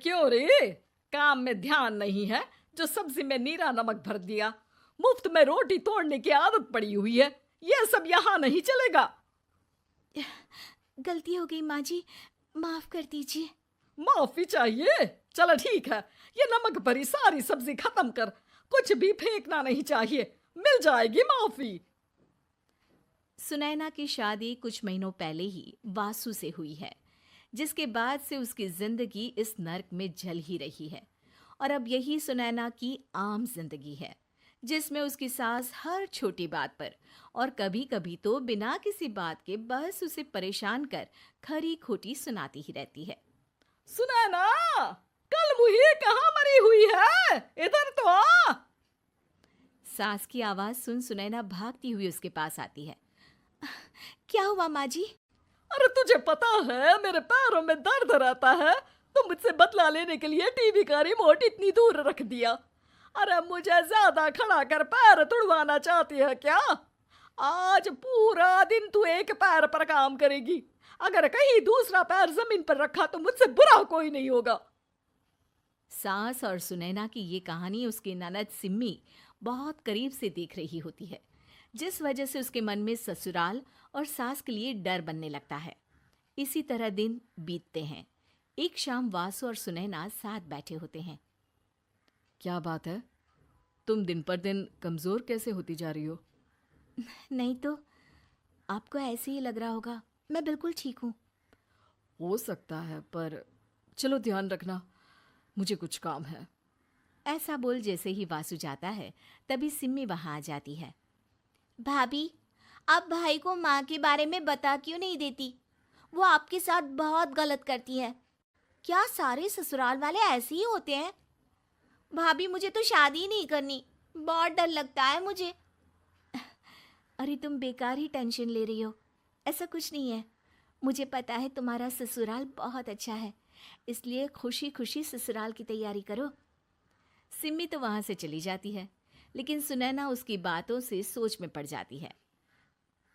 क्यों रे? काम में ध्यान नहीं है जो सब्जी में नीरा नमक भर दिया। मुफ्त में रोटी तोड़ने की आदत पड़ी हुई है। ये सब यहाँ नहीं चलेगा। गलती हो गई माँ जी, माफ कर दीजिए। माफी चाहिए? चलो ठीक है, ये नमक भरी सारी सब्जी खत्म कर। कुछ भी फेंकना नहीं चाहिए, मिल जाएगी माफी। सुनैना की शादी कुछ महीनों पहले ही वासु से हुई है, जिसके बाद से उसकी जिंदगी इस नर्क में जल ही रही है। और अब यही सुनैना की आम जिंदगी है, जिसमें उसकी सास हर छोटी बात पर और कभी कभी तो बिना किसी बात के बस उसे परेशान कर खरी खोटी सुनाती ही रहती है। सुनैना, कल मुही कहाँ मरी हुई है? इधर तो आ। सास की आवाज सुन सुनैना भागती हुई उसके पास आती है। क्या हुआ माँ जी? अरे तुझे पता है मेरे पैरों में दर्द रहता है, तो मुझसे बदला लेने के लिए टीवी का रिमोट इतनी दूर रख दिया। अरे मुझे ज्यादा खड़ा कर पैर तुड़वाना चाहती है क्या? आज पूरा दिन तू एक पैर पर काम करेगी। अगर कहीं दूसरा पैर जमीन पर रखा तो मुझसे बुरा कोई नहीं होगा। सास और सुनैना की ये कहानी उसकी ननद सिम्मी बहुत करीब से देख रही होती है, जिस वजह से उसके मन में ससुराल और सास के लिए डर बनने लगता है। इसी तरह दिन बीतते हैं। एक शाम वासु और सुनैना साथ बैठे होते हैं। क्या बात है, तुम दिन पर दिन कमजोर कैसे होती जा रही हो? नहीं तो, आपको ऐसे ही लग रहा होगा, मैं बिल्कुल ठीक हूँ। हो सकता है, पर चलो ध्यान रखना, मुझे कुछ काम है। ऐसा बोल जैसे ही वासु जाता है, तभी सिम्मी वहां आ जाती है। भाभी, आप भाई को माँ के बारे में बता क्यों नहीं देती? वो आपके साथ बहुत गलत करती है। क्या सारे ससुराल वाले ऐसे ही होते हैं? भाभी, मुझे तो शादी ही नहीं करनी, बहुत डर लगता है मुझे। अरे तुम बेकार ही टेंशन ले रही हो, ऐसा कुछ नहीं है। मुझे पता है तुम्हारा ससुराल बहुत अच्छा है, इसलिए खुशी खुशी ससुराल की तैयारी करो। सिम्मी तो वहां से चली जाती है, लेकिन सुनैना उसकी बातों से सोच में पड़ जाती है।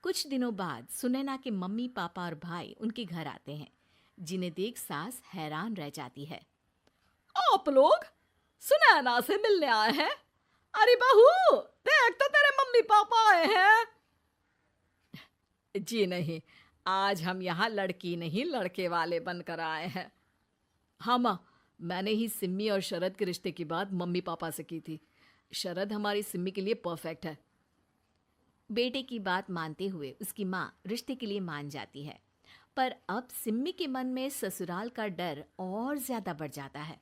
कुछ दिनों बाद सुनैना के मम्मी पापा और भाई उनके घर आते हैं, जिन्हें देख सास हैरान रह जाती है। आप लोग सुनैना से मिलने आए हैं? अरे बहू, देख तो तेरे मम्मी पापा आए हैं। जी नहीं, आज हम यहाँ लड़की नहीं लड़के वाले बनकर आए हैं। हाँ माँ, मैंने ही सिम्मी और शरद के रिश्ते की बात मम्मी पापा से की थी। शरद हमारी सिम्मी के लिए परफेक्ट है। बेटे की बात मानते हुए उसकी माँ रिश्ते के लिए मान जाती है, पर अब सिम्मी के मन में ससुराल का डर और ज्यादा बढ़ जाता है।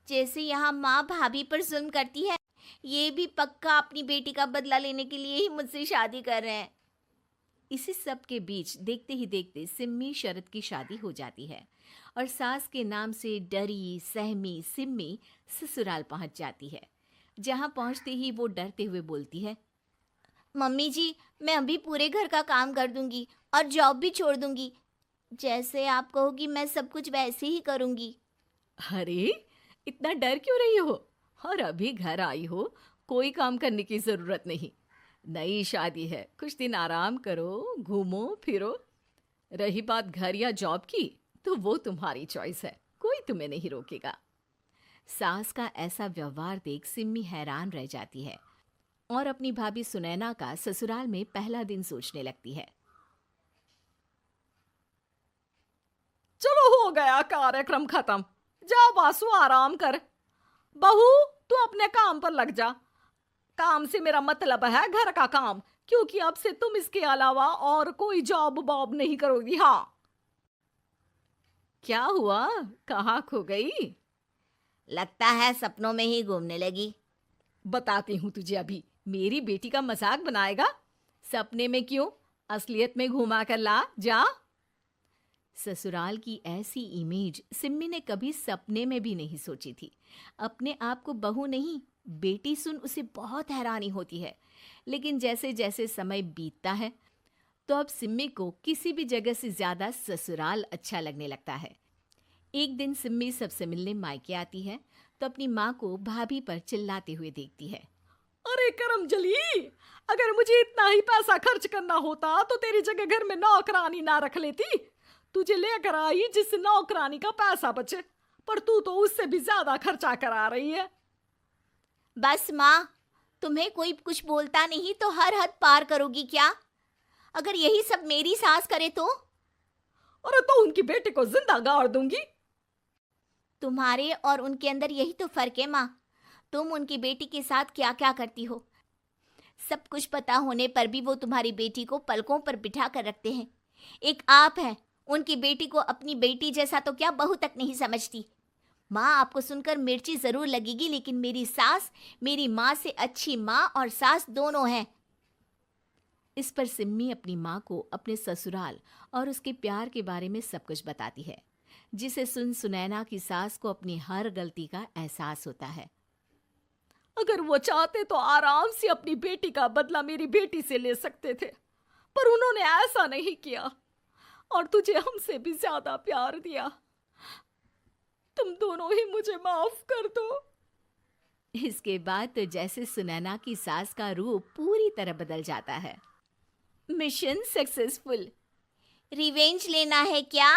जैसे यहाँ माँ भाभी पर जुल्म करती है, ये भी पक्का अपनी बेटी का बदला लेने के लिए ही मुझसे शादी कर रहे हैं। इसी सब के बीच देखते ही देखते सिम्मी शरद की शादी हो जाती है और सास के नाम से डरी सहमी सिम्मी ससुराल पहुंच जाती है। जहां पहुंचते ही वो डरते हुए बोलती है, मम्मी जी, मैं अभी पूरे घर का काम कर दूंगी और जॉब भी छोड़ दूंगी। जैसे आप कहोगी मैं सब कुछ वैसे ही करूंगी। अरे इतना डर क्यों रही हो? और अभी घर आई हो, कोई काम करने की जरूरत नहीं। नई शादी है, कुछ दिन आराम करो, घूमो फिरो। रही बात घर या जॉब की, तो वो तुम्हारी चॉइस है, कोई तुम्हें नहीं रोकेगा। सास का ऐसा व्यवहार देख सिम्मी हैरान रह जाती है और अपनी भाभी सुनैना का ससुराल में पहला दिन सोचने लगती है। चलो हो गया कार्यक्रम खत्म, जा वासु आराम कर। बहू, तू अपने काम पर लग जा। काम से मेरा मतलब है घर का काम, क्योंकि अब से तुम इसके अलावा और कोई जॉब बॉब नहीं करोगी। हाँ। क्या हुआ, कहाँ खो गई? लगता है सपनों में ही घूमने लगी। बताती हूँ तुझे अभी। मेरी बेटी का मजाक बनाएगा? सपने में क्यों, असलियत में घुमा कर ला, जा। ससुराल की ऐसी इमेज सिम्मी ने कभी सपने में भी नहीं सोची थी। अपने आप को बहू नहीं, बेटी सुन उसे बहुत हैरानी होती है। लेकिन जैसे जैसे समय बीतता है, तो अब सिम्मी को किसी भी जगह से ज्यादा ससुराल अच्छा लगने लगता है। एक दिन सिम्मी सबसे मिलने मायके आती है, तो अपनी माँ को भाभी पर चिल्लाते हुए देखती है। अरे करमजली, अगर मुझे इतना ही पैसा खर्च करना होता तो तेरी जगह घर में नौकरानी ना रख लेती। तुझे लेकर आई जिससे नौकरानी का पैसा बचे, पर तू तो उससे भी ज्यादा खर्चा करा रही है। बस माँ, तुम्हें कोई कुछ बोलता नहीं तो हर हद पार करोगी क्या? अगर यही सब मेरी सास करे तो? और तो उनकी बेटी को जिंदा गाड़ दूंगी। तुम्हारे और उनके अंदर यही तो फर्क है माँ। तुम उनकी बेटी के साथ क्या क्या करती हो, सब कुछ पता होने पर भी वो तुम्हारी बेटी को पलकों पर बिठा कर रखते हैं। एक आप हैं, उनकी बेटी को अपनी बेटी जैसा तो क्या बहू तक नहीं समझती। माँ, आपको सुनकर मिर्ची जरूर लगेगी, लेकिन मेरी सास मेरी माँ से अच्छी माँ और सास दोनों हैं। इस पर सिम्मी अपनी माँ को अपने ससुराल और उसके प्यार के बारे में सब कुछ बताती है, जिसे सुन सुनैना की सास को अपनी हर गलती का एहसास होता है। अगर वो चाहते तो आराम से अपनी बेटी का बदला मेरी बेटी से ले सकते थे, पर उन्होंने ऐसा नहीं किया और तुझे हमसे भी ज्यादा प्यार दिया। तुम दोनों ही मुझे माफ कर दो। इसके बाद तो जैसे सुनैना की सास का रूप पूरी तरह बदल जाता है। Mission successful. रिवेंज लेना है क्या?